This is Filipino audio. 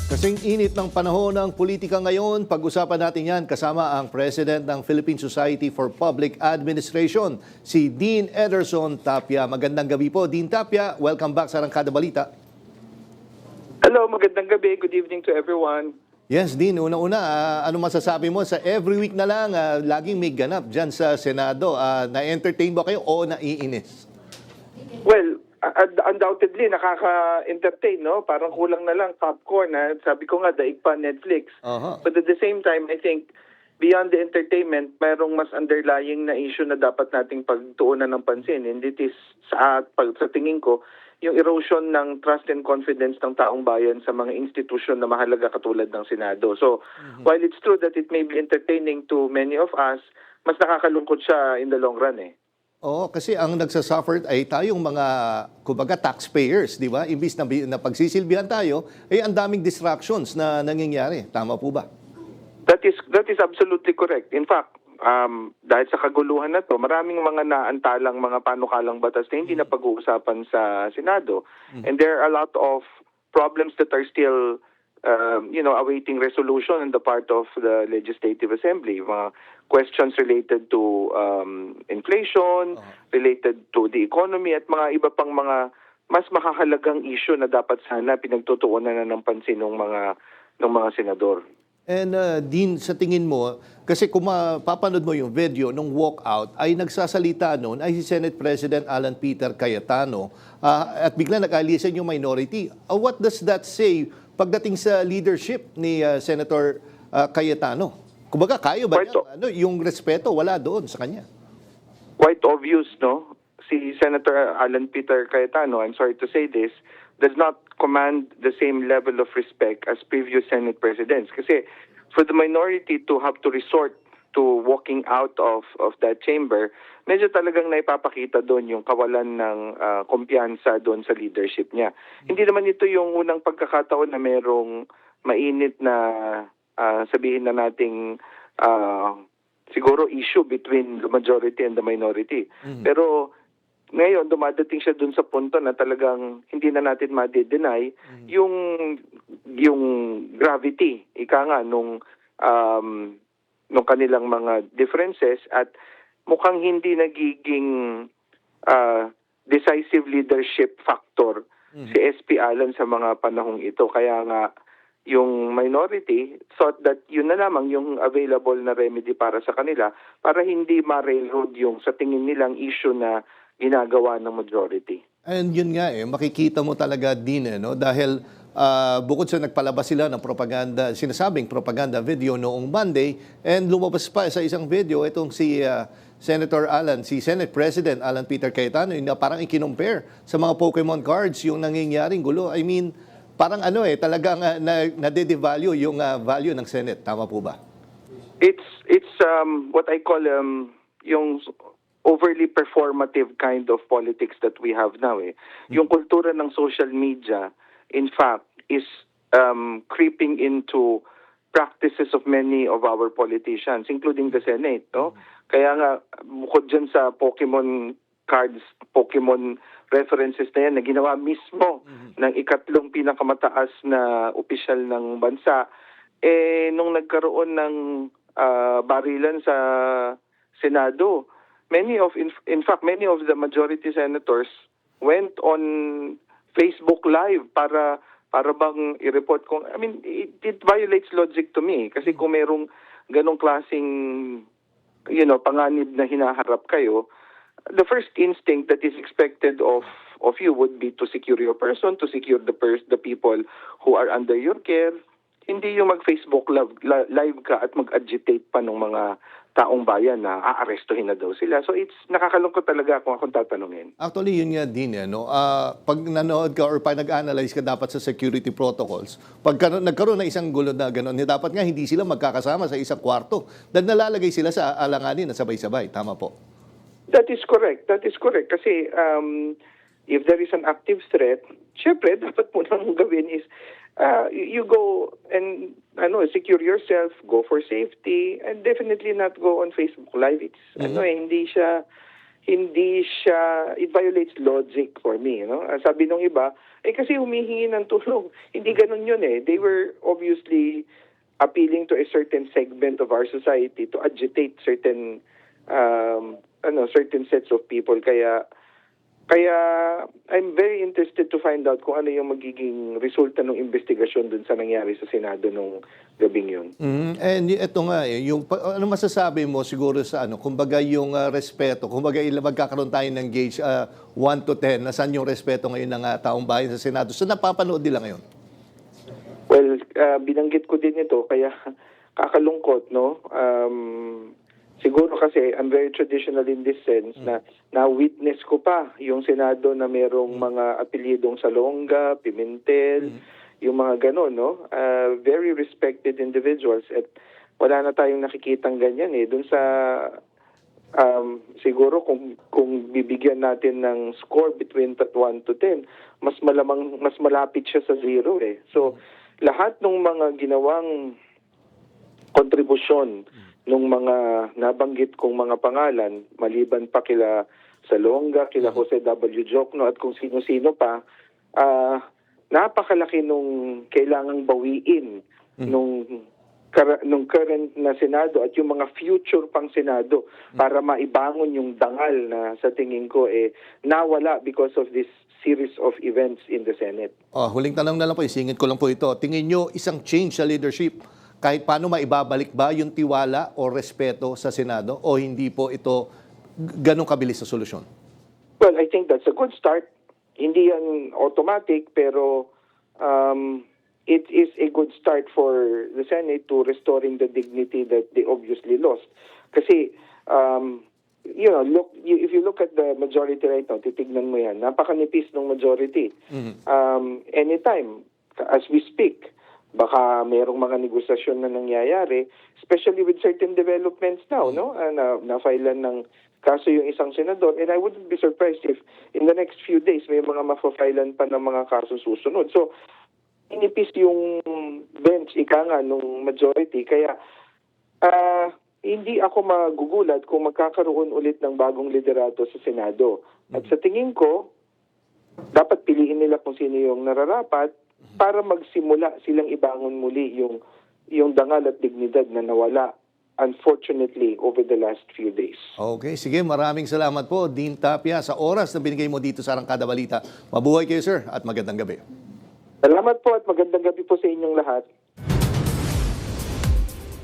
Kasing init ng panahon ng politika ngayon, pag-usapan natin yan kasama ang President ng Philippine Society for Public Administration, si Dean Ederson Tapia. Magandang gabi po, Dean Tapia. Welcome back sa Arangkada Balita. Hello, magandang gabi. Good evening to everyone. Yes, Dean. Una-una, ano masasabi mo sa every week na lang, laging may ganap dyan sa Senado? Na-entertain ba kayo o naiinis? Well, undoubtedly, nakaka-entertain, no? Parang kulang na lang popcorn, ha? Sabi ko nga, daig pa Netflix. But at the same time, I think, beyond the entertainment, mayroong mas underlying na issue na dapat nating pagtuunan ng pansin. And it is, sa tingin ko, yung erosion ng trust and confidence ng taong bayan sa mga institusyon na mahalaga katulad ng Senado. So, while it's true that it may be entertaining to many of us, mas nakakalungkot siya in the long run, eh. Oo, kasi ang nagsasuffer ay tayong mga, kumbaga, taxpayers, di ba? Imbis na pagsisilbihan tayo, ay ang daming distractions na nangyayari. Tama po ba? That is absolutely correct. In fact, dahil sa kaguluhan na to, maraming mga naantalang mga panukalang batas na hindi na pag-uusapan sa Senado. And there are a lot of problems that are still awaiting resolution on the part of the Legislative Assembly. Mga questions related to inflation, related to the economy, at mga iba pang mga mas makahalagang issue na dapat sana pinagtutuunan na ng pansin ng mga senador. And Dean, sa tingin mo, kasi kung mapapanood mo yung video nung walkout, ay nagsasalita noon ay si Senate President Alan Peter Cayetano at bigla nag-alisan yung minority. What does that say pagdating sa leadership ni Senator Cayetano? Kumbaga, kayo ba yan? Yung respeto, wala doon sa kanya. Quite obvious, no? Si Senator Alan Peter Cayetano, I'm sorry to say this, does not command the same level of respect as previous Senate presidents. Kasi for the minority to have to resort to walking out of that chamber, medyo talagang naipapakita doon yung kawalan ng kumpiyansa doon sa leadership niya. Hindi naman ito yung unang pagkakataon na merong mainit na sabihin na nating siguro issue between the majority and the minority. Pero ngayon, dumadating siya dun sa punto na talagang hindi na natin ma-deny yung gravity, ika nga, nung kanilang mga differences, at mukhang hindi nagiging decisive leadership factor si SP Alan sa mga panahong ito. Kaya nga, yung minority thought that yun na lamang yung available na remedy para sa kanila para hindi ma-railroad yung sa tingin nilang issue na ginagawa ng majority. And yun nga makikita mo talaga din no? Dahil bukod sa nagpalabas sila ng propaganda, sinasabing propaganda video noong Monday, and lumabas pa sa isang video itong si si Senate President Alan Peter Cayetano, na parang i-compare sa mga Pokemon cards yung nangyayaring gulo. I mean, parang talagang nade-devalue yung value ng Senate. Tama po ba? It's what I call yung overly performative kind of politics that we have now. Yung kultura ng social media, in fact, is creeping into practices of many of our politicians, including the Senate. No? Kaya nga, bukod dyan sa Pokemon cards, Pokemon references na yan, na ginawa mismo ng ikatlong pinakamataas na opisyal ng bansa, nung nagkaroon ng barilan sa Senado, many of the majority senators went on Facebook Live para bang i-report kung, I mean, it violates logic to me. Kasi kung merong ganong klaseng, panganib na hinaharap kayo, the first instinct that is expected of you would be to secure your person, to secure the people who are under your care. Hindi yung mag-Facebook live ka at mag-agitate pa ng mga taong bayan na aarestuhin na daw sila. So it's nakakalungkot talaga kung akong tatanungin. Actually, yun nga din no? Pag nanood ka or pag nag-analyze ka dapat sa security protocols, pag nagkaroon na isang gulo na gano'n, dapat nga hindi sila magkakasama sa isang kwarto dahil nalalagay sila sa alanganin na sabay-sabay. Tama po. That is correct. Kasi if there is an active threat, syempre, dapat mo nang gawin is you go and secure yourself, go for safety, and definitely not go on Facebook Live. It's hindi siya hindi siya, it violates logic for me, no? Sabi nung iba, kasi humihingi ng tulong. Hindi ganun yun eh. They were obviously appealing to a certain segment of our society to agitate certain certain sets of people. Kaya I'm very interested to find out kung ano yung magiging resulta ng investigasyon dun sa nangyari sa Senado nung gabing yun. And ito nga ano masasabi mo siguro sa kumbaga yung respeto, kumbaga magkakaroon tayo ng gauge 1 to 10, nasaan yung respeto ngayon ng taong bayan sa Senado? So napapanood nila ngayon? Well, binanggit ko din ito, kaya kakalungkot, no? Siguro kasi I'm very traditional in this sense na na-witness ko pa yung Senado na merong mga apelyidong Salonga, Pimentel, yung mga ganon, no? Very respected individuals at wala na tayong nakikitang ganyan eh. Doon sa siguro kung bibigyan natin ng score between 1 to 10, mas malapit siya sa 0 eh. So lahat ng mga ginawang kontribusyon nung mga nabanggit kong mga pangalan, maliban pa kila Salonga, kila Jose W. Jocno at kung sino-sino pa, napakalaki nung kailangang bawiin nung current na Senado at yung mga future pang Senado para maibangon yung dangal na sa tingin ko nawala because of this series of events in the Senate. Huling tanong na lang po, isingit ko lang po ito. Tingin nyo isang change sa leadership, kahit paano maibabalik ba yung tiwala o respeto sa Senado o hindi po ito ganong kabilis sa solusyon? Well, I think that's a good start. Hindi yan automatic pero it is a good start for the Senate to restoring the dignity that they obviously lost. Kasi if you look at the majority right now, titignan mo yan, napakanipis ng majority. Anytime, as we speak, baka merong mga negosasyon na nangyayari, especially with certain developments now, no? Na-filean ng kaso yung isang senador, and I wouldn't be surprised if in the next few days may mga mafa-filean pa ng mga kaso susunod. So, inipis yung bench, ika nga, nung majority, kaya hindi ako magugulat kung magkakaroon ulit ng bagong liderato sa Senado. At sa tingin ko, dapat piliin nila kung sino yung nararapat para magsimula silang ibangon muli yung dangal at dignidad na nawala, unfortunately, over the last few days. Okay, sige, maraming salamat po, Dean Tapia, sa oras na binigay mo dito sa Arangkada Balita. Mabuhay kayo, sir, at magandang gabi. Salamat po at magandang gabi po sa inyong lahat.